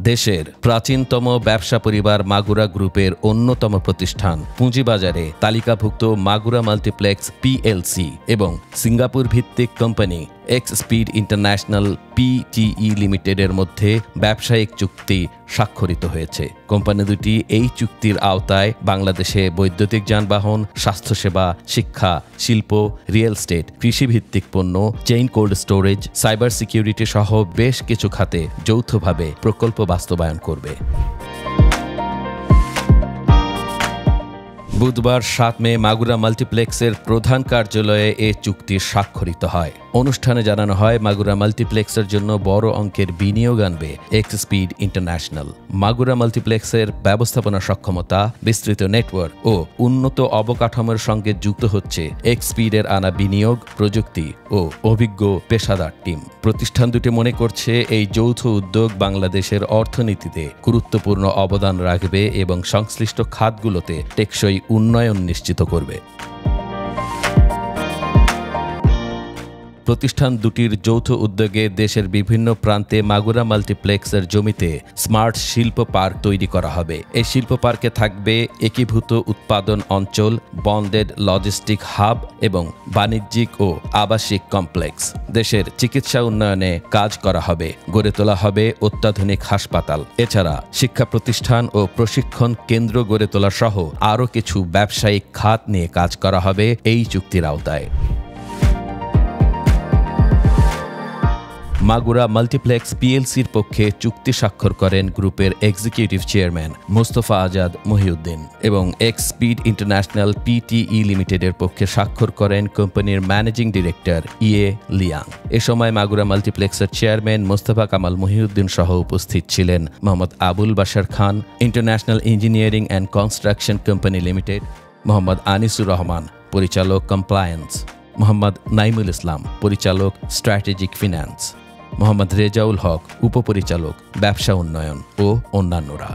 দেশের প্রাচীনতম ব্যবসা পরিবার মাগুরা গ্রুপের অন্যতম প্রতিষ্ঠান পুঁজিবাজারে তালিকাভুক্ত মাগুরা মাল্টিপ্লেক্স পিএলসি এবং সিঙ্গাপুর ভিত্তিক কোম্পানি এক্সস্পিড ইন্টারন্যাশনাল পিটিই লিমিটেডের মধ্যে ব্যবসায়িক চুক্তি স্বাক্ষরিত হয়েছে। কোম্পানি দুটি এই চুক্তির আওতায় বাংলাদেশে বৈদ্যুতিক যানবাহন, স্বাস্থ্যসেবা, শিক্ষা, শিল্প, রিয়েল এস্টেট, কৃষিভিত্তিক পণ্য, chain cold storage, cyber security সহ বেশ কিছু খাতে যৌথভাবে প্রকল্প বাস্তবায়ন করবে। বুধবার 7 মে মাগুরা মাল্টিপ্লেক্সের প্রধান কার্যালয়ে এ চুক্তি স্বাক্ষরিত হয়। অনুষ্ঠানে জানানো হয়, মাগুরা মাল্টিপ্লেক্সের জন্য বড় অঙ্কের বিনিয়োগ আনবে এক্সস্পিড ইন্টারন্যাশনাল। মাগুরা মাল্টিপ্লেক্সের ব্যবস্থাপনা সক্ষমতা, বিস্তৃত নেটওয়ার্ক ও উন্নত অবকাঠামোর সঙ্গে যুক্ত হচ্ছে এক্সস্পিডের আনা বিনিয়োগ, প্রযুক্তি ও অভিজ্ঞ পেশাদার টিম। প্রতিষ্ঠান দুটি মনে করছে, এই যৌথ উদ্যোগ বাংলাদেশের অর্থনীতিতে গুরুত্বপূর্ণ অবদান রাখবে এবং সংশ্লিষ্ট খাতগুলোতে টেকসই উন্নয়ন নিশ্চিত করবে। প্রতিষ্ঠান দুটির যৌথ উদ্যোগে দেশের বিভিন্ন প্রান্তে মাগুরা মাল্টিপ্লেক্সের জমিতে স্মার্ট শিল্প পার্ক তৈরি করা হবে। এই শিল্প পার্কে থাকবে একীভূত উৎপাদন অঞ্চল, বন্ডেড লজিস্টিক হাব এবং বাণিজ্যিক ও আবাসিক কমপ্লেক্স। দেশের চিকিৎসা উন্নয়নে কাজ করা হবে, গড়ে তোলা হবে অত্যাধুনিক হাসপাতাল। এছাড়া শিক্ষা প্রতিষ্ঠান ও প্রশিক্ষণ কেন্দ্র গড়ে তোলা সহ আরও কিছু ব্যবসায়িক খাত নিয়ে কাজ করা হবে এই চুক্তির আওতায়। মাগুরা মাল্টিপ্লেক্স পিএলসির পক্ষে চুক্তি স্বাক্ষর করেন গ্রুপের এক্সিকিউটিভ চেয়ারম্যান মোস্তফা আজাদ মহিউদ্দিন এবং এক্সস্পিড ইন্টারন্যাশনাল পিটিই লিমিটেডের পক্ষে স্বাক্ষর করেন কোম্পানির ম্যানেজিং ডিরেক্টর ইয়ে লিয়াং। এ সময় মাগুরা মাল্টিপ্লেক্সের চেয়ারম্যান মোস্তফা কামাল মহিউদ্দিন সহ উপস্থিত ছিলেন Mohammad Abul Bashar Khan, International Engineering and Construction Company Limited, Mohammad Anisur Rahman, পরিচালক কমপ্লায়েন্স, মোহাম্মদ নাইমুল ইসলাম, পরিচালক স্ট্র্যাটেজিক ফিন্যান্স, মোহাম্মদ রেজাউল হক, উপপরিচালক ব্যবসা উন্নয়ন ও অন্যান্যরা।